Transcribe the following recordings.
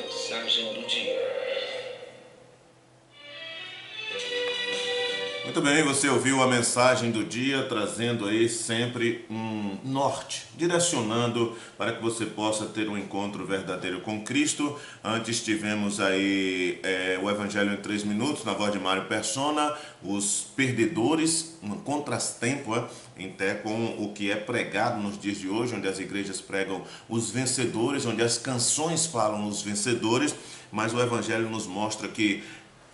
Mensagem do dia. Muito bem, você ouviu a mensagem do dia, trazendo aí sempre um norte, direcionando para que você possa ter um encontro verdadeiro com Cristo. Antes tivemos aí o Evangelho em 3 minutos, na voz de Mário Persona, os perdedores, um contrastempo até com o que é pregado nos dias de hoje, onde as igrejas pregam os vencedores, onde as canções falam os vencedores, mas o Evangelho nos mostra que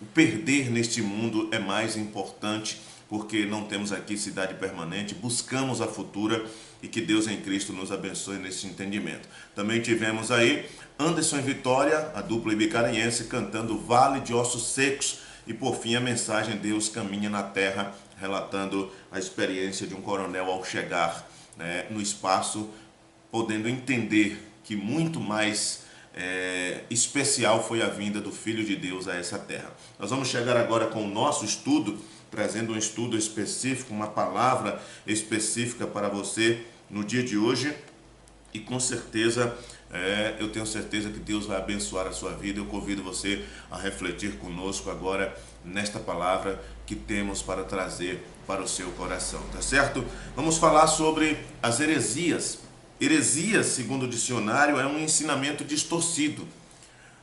o perder neste mundo é mais importante, porque não temos aqui cidade permanente, buscamos a futura e que Deus em Cristo nos abençoe nesse entendimento. Também tivemos aí Anderson e Vitória, a dupla ibicariense, cantando Vale de Ossos Secos, e por fim a mensagem Deus caminha na terra, relatando a experiência de um coronel ao chegar no espaço, podendo entender que muito mais especial foi a vinda do Filho de Deus a essa terra. Nós vamos chegar agora com o nosso estudo, trazendo um estudo específico, uma palavra específica para você no dia de hoje, e com certeza eu tenho certeza que Deus vai abençoar a sua vida. Eu convido você a refletir conosco agora nesta palavra que temos para trazer para o seu coração, tá certo? Vamos falar sobre as heresias. Heresia, segundo o dicionário, é um ensinamento distorcido.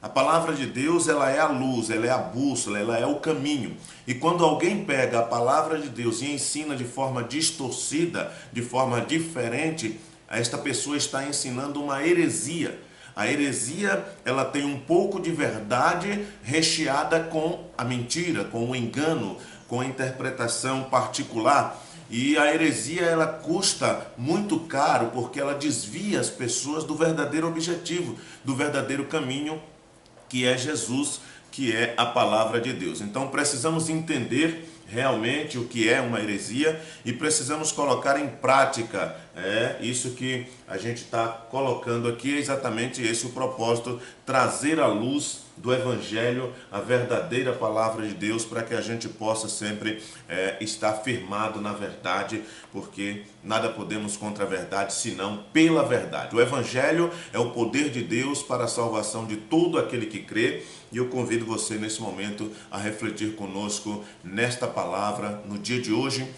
A palavra de Deus, ela é a luz, ela é a bússola, ela é o caminho. E quando alguém pega a palavra de Deus e ensina de forma distorcida, de forma diferente, esta pessoa está ensinando uma heresia. A heresia, ela tem um pouco de verdade recheada com a mentira, com o engano, com a interpretação particular. E a heresia, ela custa muito caro, porque ela desvia as pessoas do verdadeiro objetivo, do verdadeiro caminho, que é Jesus, que é a palavra de Deus. Então precisamos entender realmente o que é uma heresia e precisamos colocar em prática. Isso que a gente está colocando aqui, é exatamente esse o propósito: trazer à luz do Evangelho a verdadeira palavra de Deus, para que a gente possa sempre estar firmado na verdade, porque nada podemos contra a verdade, senão pela verdade. O Evangelho é o poder de Deus para a salvação de todo aquele que crê, e eu convido você nesse momento a refletir conosco nesta palavra no dia de hoje,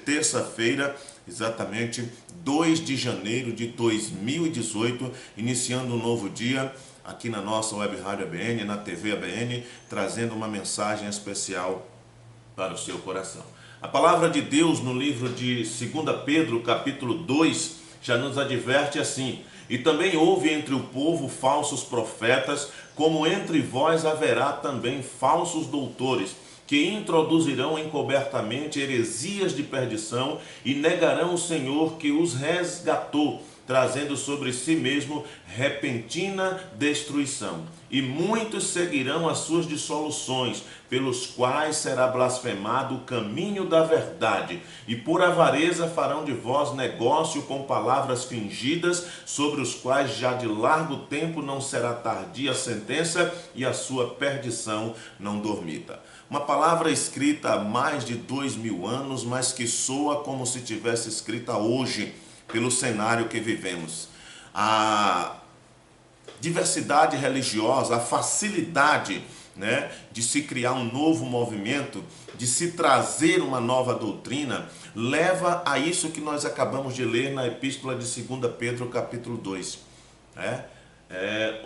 terça-feira, exatamente 2 de janeiro de 2018, iniciando um novo dia, aqui na nossa Web Rádio ABN, na TV ABN, trazendo uma mensagem especial para o seu coração. A palavra de Deus no livro de 2 Pedro, capítulo 2, já nos adverte assim: e também houve entre o povo falsos profetas, como entre vós haverá também falsos doutores, que introduzirão encobertamente heresias de perdição e negarão o Senhor que os resgatou, trazendo sobre si mesmo repentina destruição. E muitos seguirão as suas dissoluções, pelos quais será blasfemado o caminho da verdade, e por avareza farão de vós negócio com palavras fingidas, sobre os quais já de largo tempo não será tardia a sentença, e a sua perdição não dormita. Uma palavra escrita há mais de 2000 anos, mas que soa como se tivesse escrita hoje, pelo cenário que vivemos. A diversidade religiosa, a facilidade de se criar um novo movimento, de se trazer uma nova doutrina, leva a isso que nós acabamos de ler na epístola de 2 Pedro, capítulo 2.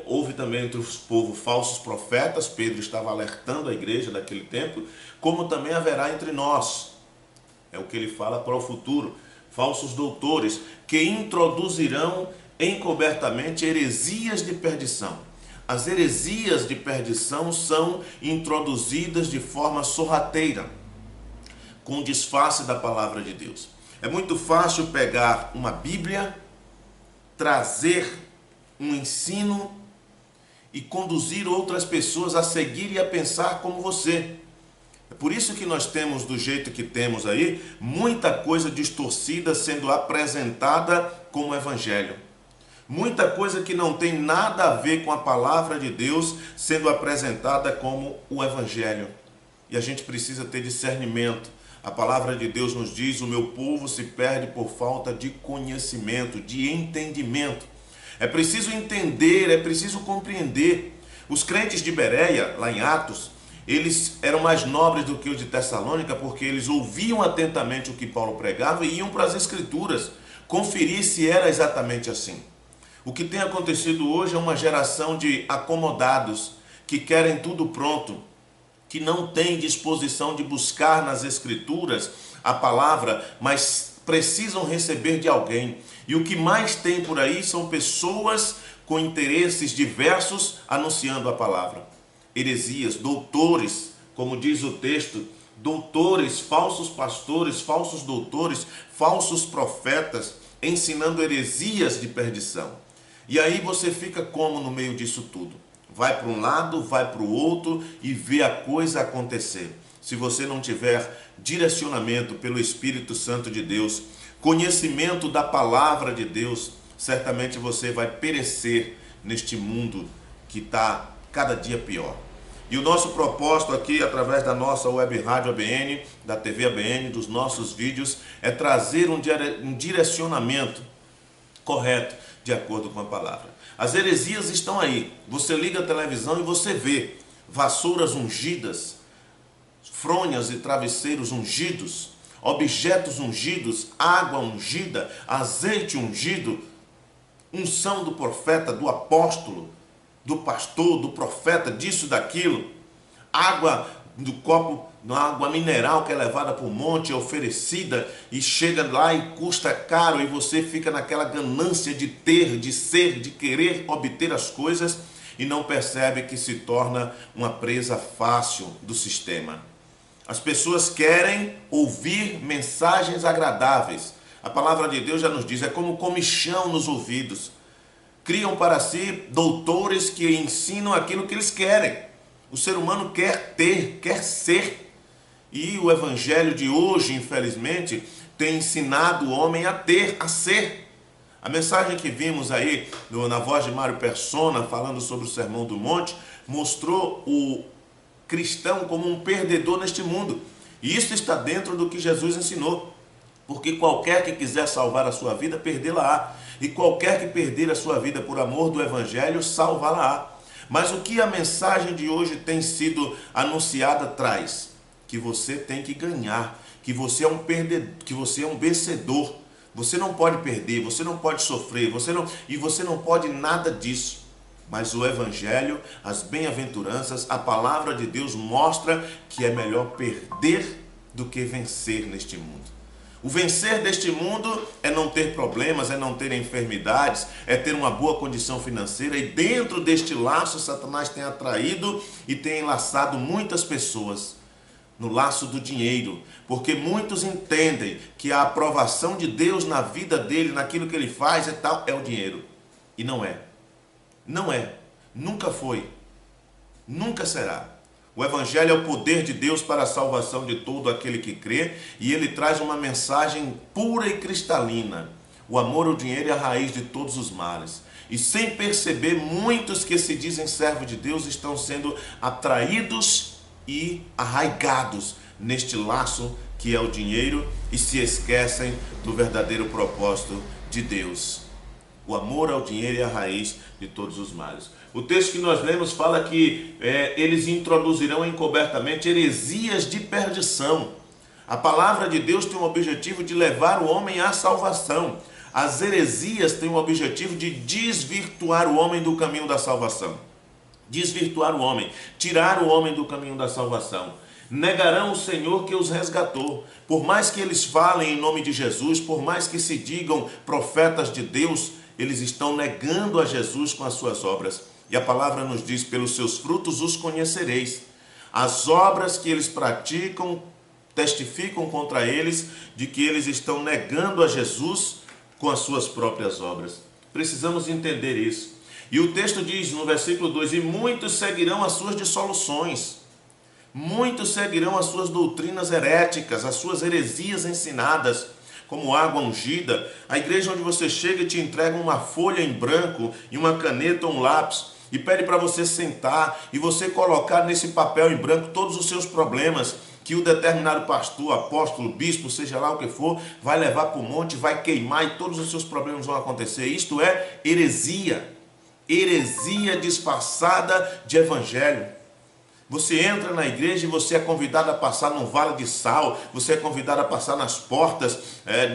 Houve também entre os povos falsos profetas, Pedro estava alertando a igreja daquele tempo, como também haverá entre nós, é o que ele fala para o futuro, falsos doutores, que introduzirão encobertamente heresias de perdição. As heresias de perdição são introduzidas de forma sorrateira, com disfarce da palavra de Deus. É muito fácil pegar uma Bíblia, trazer um ensino e conduzir outras pessoas a seguir e a pensar como você. É por isso que nós temos, do jeito que temos aí, muita coisa distorcida sendo apresentada como evangelho. Muita coisa que não tem nada a ver com a palavra de Deus sendo apresentada como o evangelho. E a gente precisa ter discernimento. A palavra de Deus nos diz: o meu povo se perde por falta de conhecimento, de entendimento. É preciso entender, é preciso compreender. Os crentes de Bereia, lá em Atos, eles eram mais nobres do que os de Tessalônica, porque eles ouviam atentamente o que Paulo pregava e iam para as Escrituras conferir se era exatamente assim. O que tem acontecido hoje é uma geração de acomodados que querem tudo pronto, que não têm disposição de buscar nas Escrituras a palavra, mas precisam receber de alguém. E o que mais tem por aí são pessoas com interesses diversos anunciando a palavra. Heresias, doutores, como diz o texto, doutores, falsos pastores, falsos doutores, falsos profetas, ensinando heresias de perdição. E aí você fica como no meio disso tudo? Vai para um lado, vai para o outro e vê a coisa acontecer. Se você não tiver direcionamento pelo Espírito Santo de Deus, conhecimento da palavra de Deus, certamente você vai perecer neste mundo que está cada dia pior. E o nosso propósito aqui, através da nossa web rádio ABN, da TV ABN, dos nossos vídeos, é trazer um direcionamento correto, de acordo com a palavra. As heresias estão aí. Você liga a televisão e você vê vassouras ungidas, fronhas e travesseiros ungidos, objetos ungidos, água ungida, azeite ungido, unção do profeta, do apóstolo, do pastor, do profeta, disso, daquilo, água do copo, água mineral que é levada para o monte, é oferecida e chega lá e custa caro e você fica naquela ganância de ter, de ser, de querer obter as coisas e não percebe que se torna uma presa fácil do sistema. As pessoas querem ouvir mensagens agradáveis. A palavra de Deus já nos diz, é como comichão nos ouvidos. Criam para si doutores que ensinam aquilo que eles querem. O ser humano quer ter, quer ser. E o evangelho de hoje, infelizmente, tem ensinado o homem a ter, a ser. A mensagem que vimos aí na voz de Mário Persona, falando sobre o Sermão do Monte, mostrou o cristão como um perdedor neste mundo. E isso está dentro do que Jesus ensinou. Porque qualquer que quiser salvar a sua vida, perdê-la-á. E qualquer que perder a sua vida por amor do evangelho, salvá-la-á. Mas o que a mensagem de hoje tem sido anunciada traz? Que você tem que ganhar, que você é um perdedor, que você é um vencedor. Você não pode perder, você não pode sofrer, você não pode nada disso. Mas o evangelho, as bem-aventuranças, a palavra de Deus mostra que é melhor perder do que vencer neste mundo. O vencer deste mundo é não ter problemas, é não ter enfermidades, é ter uma boa condição financeira. E dentro deste laço, Satanás tem atraído e tem enlaçado muitas pessoas no laço do dinheiro. Porque muitos entendem que a aprovação de Deus na vida dele, naquilo que ele faz e tal, é o dinheiro. E não é. Não é. Nunca foi. Nunca será. O evangelho é o poder de Deus para a salvação de todo aquele que crê, e ele traz uma mensagem pura e cristalina. O amor ao dinheiro é a raiz de todos os males. E sem perceber, muitos que se dizem servos de Deus estão sendo atraídos e arraigados neste laço que é o dinheiro e se esquecem do verdadeiro propósito de Deus. O amor ao dinheiro é a raiz de todos os males. O texto que nós lemos fala que eles introduzirão encobertamente heresias de perdição. A palavra de Deus tem o objetivo de levar o homem à salvação. As heresias têm o objetivo de desvirtuar o homem do caminho da salvação. Desvirtuar o homem, tirar o homem do caminho da salvação. Negarão o Senhor que os resgatou. Por mais que eles falem em nome de Jesus, por mais que se digam profetas de Deus, eles estão negando a Jesus com as suas obras. E a palavra nos diz, pelos seus frutos os conhecereis. As obras que eles praticam testificam contra eles de que eles estão negando a Jesus com as suas próprias obras. Precisamos entender isso. E o texto diz no versículo 2, e muitos seguirão as suas dissoluções. Muitos seguirão as suas doutrinas heréticas, as suas heresias ensinadas, como água ungida. A igreja onde você chega e te entrega uma folha em branco e uma caneta ou um lápis e pede para você sentar e você colocar nesse papel em branco todos os seus problemas que o determinado pastor, apóstolo, bispo, seja lá o que for, vai levar para o monte, vai queimar e todos os seus problemas vão acontecer. Isto é heresia. heresia disfarçada de evangelho. Você entra na igreja e você é convidado a passar num vale de sal, você é convidado a passar nas portas,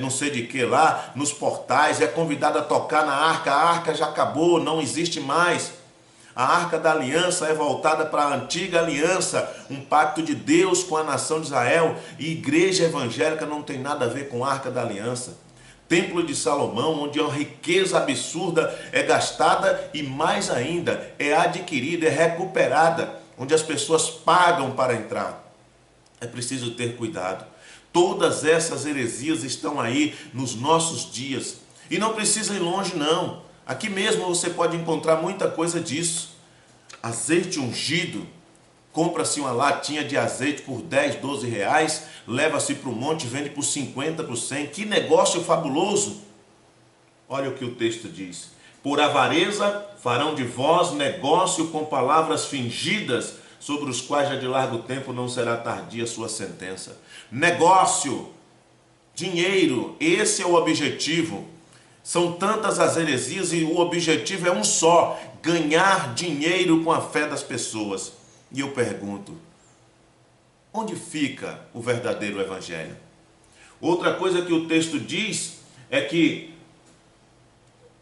não sei de que lá, nos portais, é convidado a tocar na arca. A arca já acabou, não existe mais. A arca da aliança é voltada para a antiga aliança, um pacto de Deus com a nação de Israel. E igreja evangélica não tem nada a ver com a arca da aliança. Templo de Salomão, onde uma riqueza absurda é gastada e mais ainda é adquirida, é recuperada, onde as pessoas pagam para entrar. É preciso ter cuidado. Todas essas heresias estão aí nos nossos dias. E não precisa ir longe não. Aqui mesmo você pode encontrar muita coisa disso. Azeite ungido. Compra-se uma latinha de azeite por 10, 12 reais, leva-se para o monte e vende por 50, por 100. Que negócio fabuloso! Olha o que o texto diz. Por avareza farão de vós negócio com palavras fingidas, sobre os quais já de largo tempo não será tardia a sua sentença. Negócio, dinheiro, esse é o objetivo. São tantas as heresias e o objetivo é um só: ganhar dinheiro com a fé das pessoas. E eu pergunto, onde fica o verdadeiro evangelho? Outra coisa que o texto diz é que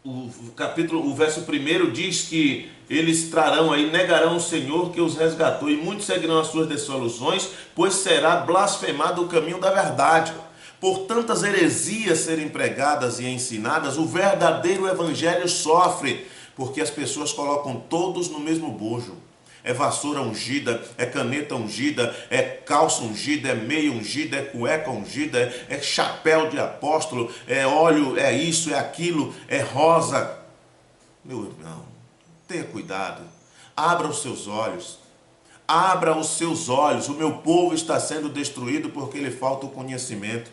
o verso 1 diz que eles trarão aí, negarão o Senhor que os resgatou, e muitos seguirão as suas dissoluções, pois será blasfemado o caminho da verdade. Por tantas heresias serem pregadas e ensinadas, o verdadeiro evangelho sofre, porque as pessoas colocam todos no mesmo bojo. É vassoura ungida, é caneta ungida, é calça ungida, é meia ungida, é cueca ungida, é chapéu de apóstolo, é óleo, é isso, é aquilo, é rosa. Meu irmão, tenha cuidado, abra os seus olhos, abra os seus olhos. O meu povo está sendo destruído porque lhe falta o conhecimento.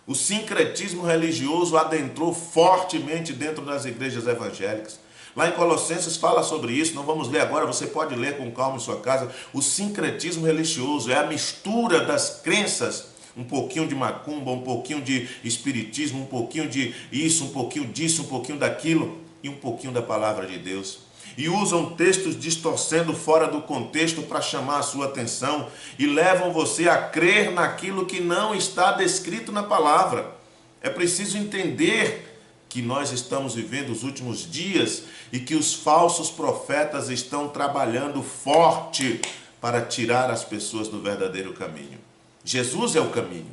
O sincretismo religioso adentrou fortemente dentro das igrejas evangélicas. Lá em Colossenses fala sobre isso, não vamos ler agora, você pode ler com calma em sua casa. O sincretismo religioso é a mistura das crenças, um pouquinho de macumba, um pouquinho de espiritismo, um pouquinho de isso, um pouquinho disso, um pouquinho daquilo e um pouquinho da palavra de Deus. E usam textos distorcendo fora do contexto para chamar a sua atenção e levam você a crer naquilo que não está descrito na palavra. É preciso entender que nós estamos vivendo os últimos dias e que os falsos profetas estão trabalhando forte para tirar as pessoas do verdadeiro caminho. Jesus é o caminho,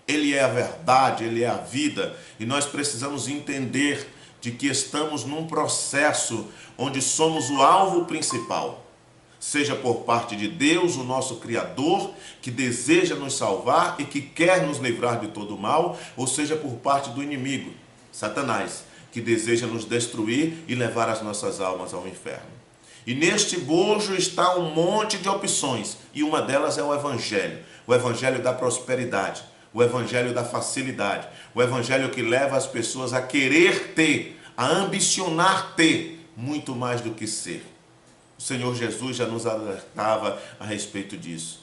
Ele é a verdade, Ele é a vida, e nós precisamos entender de que estamos num processo onde somos o alvo principal, seja por parte de Deus, o nosso Criador, que deseja nos salvar e que quer nos livrar de todo mal, ou seja por parte do inimigo, Satanás, que deseja nos destruir e levar as nossas almas ao inferno. E neste bojo está um monte de opções, e uma delas é o evangelho da prosperidade, o evangelho da facilidade, o evangelho que leva as pessoas a querer ter, a ambicionar ter, muito mais do que ser. O Senhor Jesus já nos alertava a respeito disso.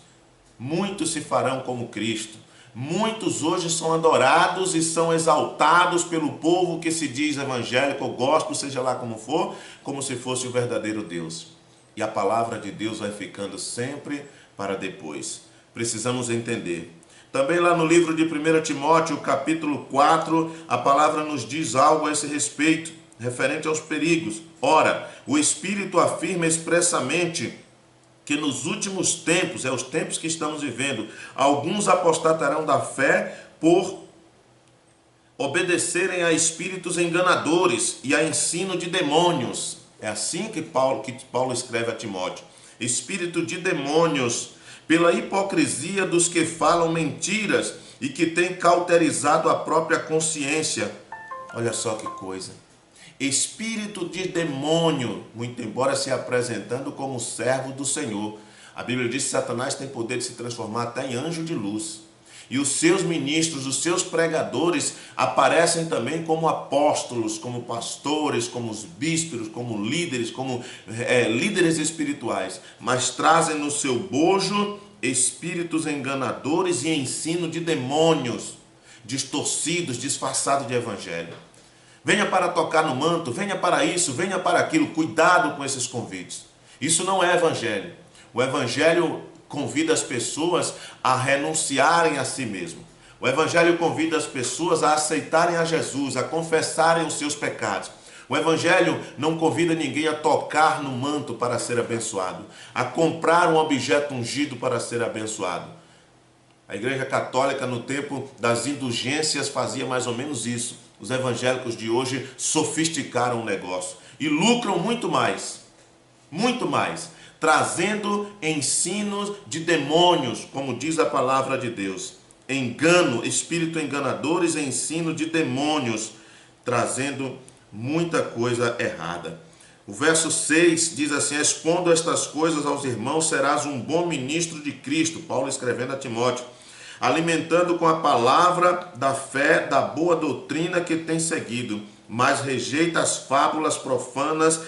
Muitos se farão como Cristo. Muitos hoje são adorados e são exaltados pelo povo que se diz evangélico ou gospel, seja lá como for, como se fosse o verdadeiro Deus. E a palavra de Deus vai ficando sempre para depois. Precisamos entender. Também lá no livro de 1 Timóteo, capítulo 4, a palavra nos diz algo a esse respeito, referente aos perigos. Ora, o Espírito afirma expressamente que nos últimos tempos, os tempos que estamos vivendo, alguns apostatarão da fé por obedecerem a espíritos enganadores e a ensino de demônios. É assim que Paulo escreve a Timóteo. Espírito de demônios, pela hipocrisia dos que falam mentiras e que têm cauterizado a própria consciência. Olha só que coisa. Espírito de demônio, muito embora se apresentando como servo do Senhor. A Bíblia diz que Satanás tem poder de se transformar até em anjo de luz. E os seus ministros, os seus pregadores, aparecem também como apóstolos, como pastores, como os bispos, como líderes, líderes espirituais. Mas trazem no seu bojo espíritos enganadores e ensino de demônios, distorcidos, disfarçados de evangelho. venha para tocar no manto, venha para isso, venha para aquilo. Cuidado com esses convites. Isso não é evangelho. O evangelho convida as pessoas a renunciarem a si mesmo. O evangelho convida as pessoas a aceitarem a Jesus, a confessarem os seus pecados. O evangelho não convida ninguém a tocar no manto para ser abençoado, a comprar um objeto ungido para ser abençoado. A Igreja Católica, no tempo das indulgências, fazia mais ou menos isso. Os evangélicos de hoje sofisticaram o negócio e lucram muito mais, trazendo ensinos de demônios, como diz a palavra de Deus. Engano, espírito enganadores e ensino de demônios, trazendo muita coisa errada. O verso 6 diz assim: expondo estas coisas aos irmãos, serás um bom ministro de Cristo. Paulo escrevendo a Timóteo. Alimentando com a palavra da fé, da boa doutrina que tem seguido, mas rejeita as fábulas profanas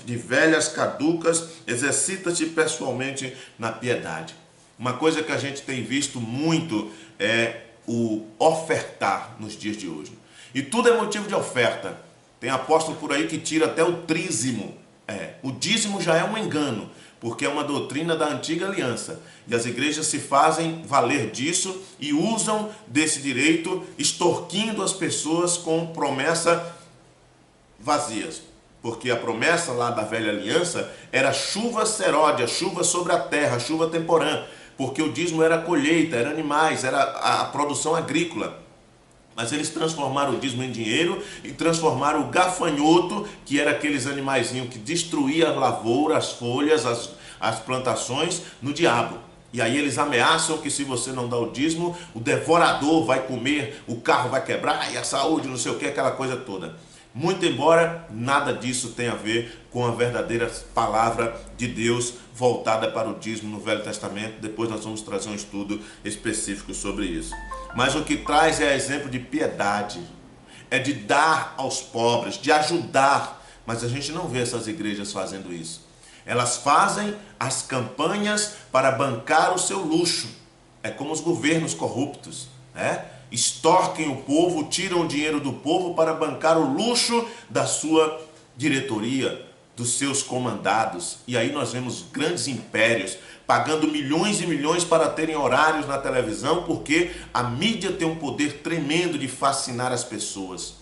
de velhas caducas, exercita-te pessoalmente na piedade. Uma coisa que a gente tem visto muito é o ofertar nos dias de hoje. E tudo é motivo de oferta. Tem apóstolo por aí que tira até o trízimo. O dízimo já é um engano, porque é uma doutrina da antiga aliança. E as igrejas se fazem valer disso e usam desse direito, extorquindo as pessoas com promessas vazias. Porque a promessa lá da velha aliança era chuva seródia, chuva sobre a terra, chuva temporã. Porque o dízimo era colheita, era animais, era a produção agrícola. Mas eles transformaram o dízimo em dinheiro e transformaram o gafanhoto, que era aqueles animaizinhos que destruíam a lavoura, as folhas, as plantações, no diabo. E aí eles ameaçam que se você não dá o dízimo, o devorador vai comer, o carro vai quebrar e a saúde, não sei o que, aquela coisa toda. Muito embora nada disso tenha a ver com a verdadeira palavra de Deus voltada para o dízimo no Velho Testamento. Depois nós vamos trazer um estudo específico sobre isso. Mas o que traz é exemplo de piedade, é de dar aos pobres, de ajudar. Mas a gente não vê essas igrejas fazendo isso. Elas fazem as campanhas para bancar o seu luxo. É como os governos corruptos, né? Extorquem o povo, tiram o dinheiro do povo para bancar o luxo da sua diretoria, dos seus comandados. E aí nós vemos grandes impérios pagando milhões e milhões para terem horários na televisão, porque a mídia tem um poder tremendo de fascinar as pessoas.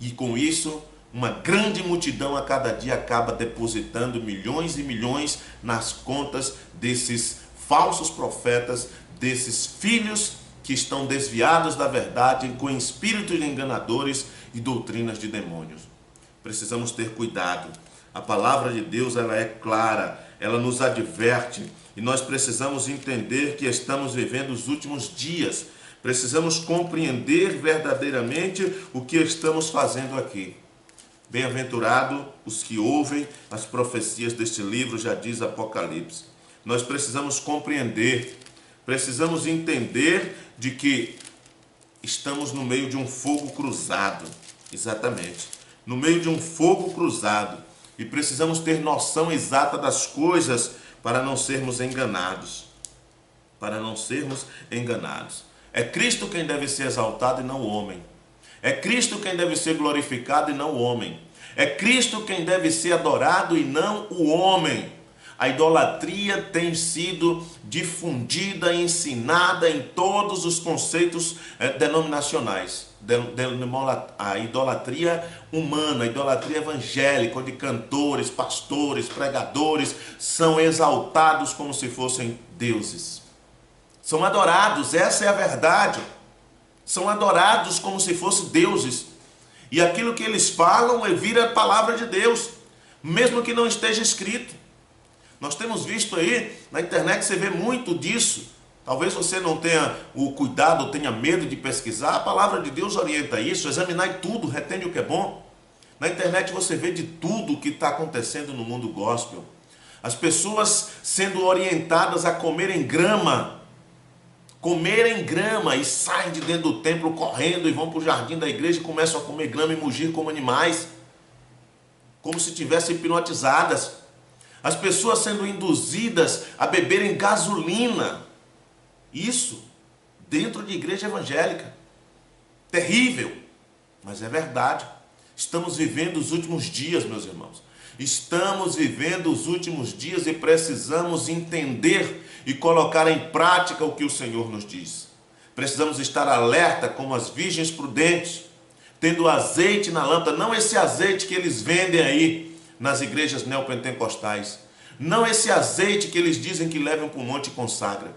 E com isso, uma grande multidão a cada dia acaba depositando milhões e milhões nas contas desses falsos profetas, desses filhos que estão desviados da verdade com espíritos enganadores e doutrinas de demônios. Precisamos ter cuidado. A palavra de Deus, ela é clara, ela nos adverte e nós precisamos entender que estamos vivendo os últimos dias. Precisamos compreender verdadeiramente o que estamos fazendo aqui. Bem-aventurado os que ouvem as profecias deste livro, já diz Apocalipse. Nós precisamos compreender, precisamos entender de que estamos no meio de um fogo cruzado, exatamente, no meio de um fogo cruzado, e precisamos ter noção exata das coisas para não sermos enganados, É Cristo quem deve ser exaltado e não o homem. É Cristo quem deve ser glorificado e não o homem. É Cristo quem deve ser adorado e não o homem. A idolatria tem sido difundida e ensinada em todos os conceitos denominacionais. A idolatria humana, a idolatria evangélica, onde cantores, pastores, pregadores são exaltados como se fossem deuses. São adorados, essa é a verdade. São adorados como se fossem deuses. E aquilo que eles falam vira a palavra de Deus, mesmo que não esteja escrito. Nós temos visto aí, na internet você vê muito disso. Talvez você não tenha o cuidado, tenha medo de pesquisar. A palavra de Deus orienta isso, examinar tudo, retende o que é bom. Na internet você vê de tudo o que está acontecendo no mundo gospel. As pessoas sendo orientadas a comerem grama e saem de dentro do templo correndo e vão para o jardim da igreja e começam a comer grama e mugir como animais, como se estivessem hipnotizadas. As pessoas sendo induzidas a beberem gasolina. Isso dentro de igreja evangélica. Terrível, mas é verdade. Estamos vivendo os últimos dias, meus irmãos. Estamos vivendo os últimos dias e precisamos entender e colocar em prática o que o Senhor nos diz. Precisamos estar alerta como as virgens prudentes, tendo azeite na lâmpada, não esse azeite que eles vendem aí nas igrejas neopentecostais, não esse azeite que eles dizem que levam para o monte e consagra.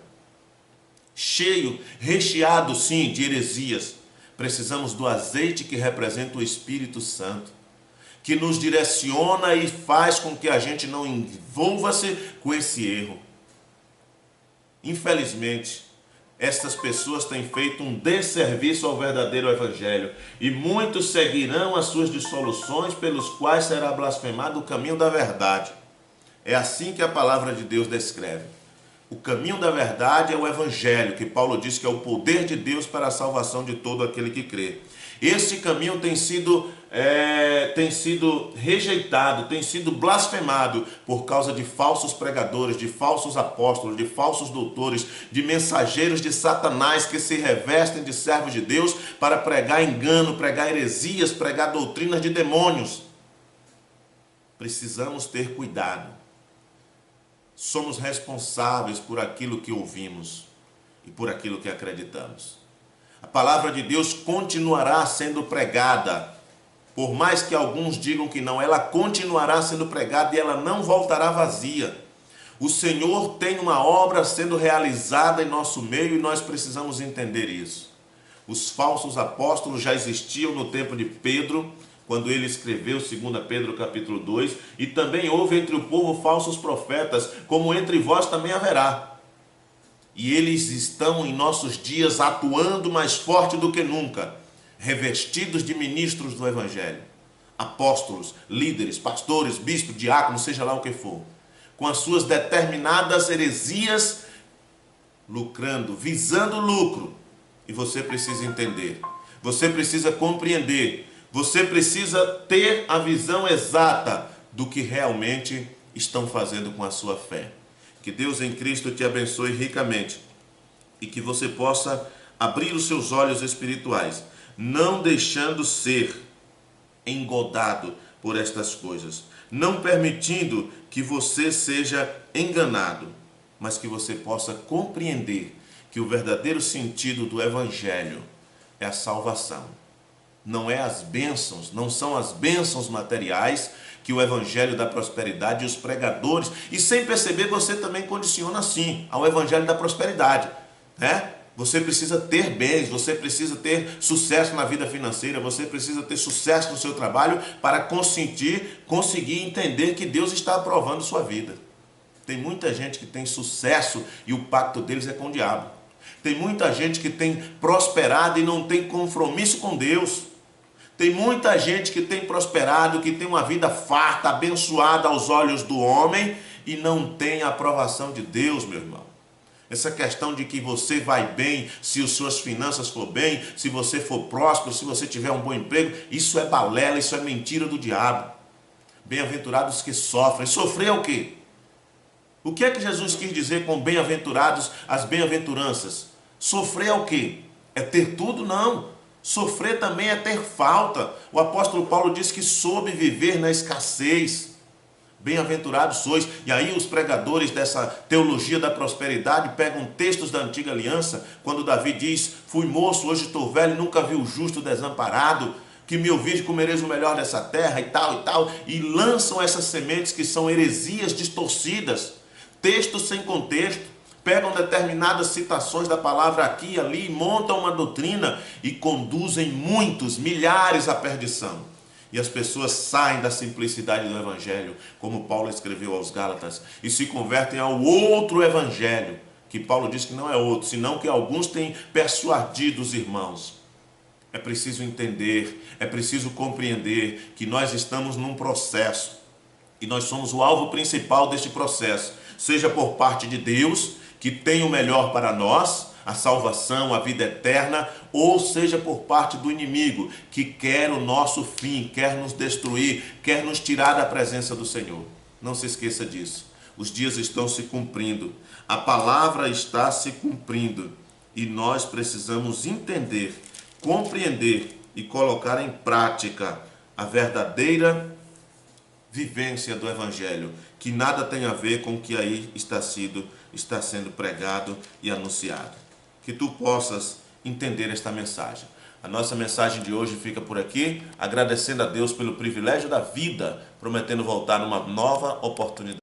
Cheio, recheado sim de heresias. Precisamos do azeite que representa o Espírito Santo, que nos direciona e faz com que a gente não envolva-se com esse erro. Infelizmente, estas pessoas têm feito um desserviço ao verdadeiro evangelho e muitos seguirão as suas dissoluções pelos quais será blasfemado o caminho da verdade. É assim que a palavra de Deus descreve. O caminho da verdade é o evangelho, que Paulo diz que é o poder de Deus para a salvação de todo aquele que crê. Esse caminho tem sido rejeitado, tem sido blasfemado por causa de falsos pregadores, de falsos apóstolos, de falsos doutores, de mensageiros de Satanás que se revestem de servos de Deus para pregar engano, pregar heresias, pregar doutrinas de demônios. Precisamos ter cuidado. Somos responsáveis por aquilo que ouvimos e por aquilo que acreditamos. A palavra de Deus continuará sendo pregada. Por mais que alguns digam que não, ela continuará sendo pregada e ela não voltará vazia. O Senhor tem uma obra sendo realizada em nosso meio e nós precisamos entender isso. Os falsos apóstolos já existiam no tempo de Pedro, quando ele escreveu 2 Pedro capítulo 2, e também houve entre o povo falsos profetas, como entre vós também haverá. E eles estão em nossos dias atuando mais forte do que nunca, revestidos de ministros do Evangelho, apóstolos, líderes, pastores, bispos, diáconos, seja lá o que for, com as suas determinadas heresias, lucrando, visando lucro. E você precisa entender, você precisa compreender, você precisa ter a visão exata do que realmente estão fazendo com a sua fé. Que Deus em Cristo te abençoe ricamente e que você possa abrir os seus olhos espirituais, não deixando ser engodado por estas coisas, não permitindo que você seja enganado, mas que você possa compreender que o verdadeiro sentido do Evangelho é a salvação. Não é as bênçãos, não são as bênçãos materiais que o Evangelho da prosperidade e os pregadores, e sem perceber você também condiciona assim ao Evangelho da prosperidade, né? Você precisa ter bens, você precisa ter sucesso na vida financeira, você precisa ter sucesso no seu trabalho para conseguir entender que Deus está aprovando sua vida. Tem muita gente que tem sucesso e o pacto deles é com o diabo. Tem muita gente que tem prosperado e não tem compromisso com Deus. Tem muita gente que tem prosperado, que tem uma vida farta, abençoada aos olhos do homem e não tem a aprovação de Deus, meu irmão. Essa questão de que você vai bem, se as suas finanças for bem, se você for próspero, se você tiver um bom emprego, isso é balela, isso é mentira do diabo. Bem-aventurados que sofrem. Sofrer é o quê? O que é que Jesus quis dizer com bem-aventurados, as bem-aventuranças? Sofrer é o quê? É ter tudo? Não. Sofrer também é ter falta. O apóstolo Paulo diz que soube viver na escassez. Bem-aventurados sois. E aí os pregadores dessa teologia da prosperidade pegam textos da antiga aliança, quando Davi diz: fui moço, hoje estou velho, nunca vi o justo desamparado, que me ouviste comereis o melhor dessa terra, e tal, e lançam essas sementes que são heresias distorcidas, textos sem contexto. Pegam determinadas citações da palavra aqui e ali, montam uma doutrina e conduzem muitos, milhares à perdição. E as pessoas saem da simplicidade do Evangelho, como Paulo escreveu aos Gálatas, e se convertem ao outro Evangelho, que Paulo diz que não é outro, senão que alguns têm persuadido os irmãos. É preciso entender, é preciso compreender que nós estamos num processo, e nós somos o alvo principal deste processo, seja por parte de Deus, que tem o melhor para nós, a salvação, a vida eterna, ou seja por parte do inimigo, que quer o nosso fim, quer nos destruir, quer nos tirar da presença do Senhor. Não se esqueça disso. Os dias estão se cumprindo, a palavra está se cumprindo, e nós precisamos entender, compreender e colocar em prática a verdadeira vivência do Evangelho, que nada tem a ver com o que aí está sendo pregado e anunciado. Que tu possas entender esta mensagem. A nossa mensagem de hoje fica por aqui, agradecendo a Deus pelo privilégio da vida, prometendo voltar numa nova oportunidade.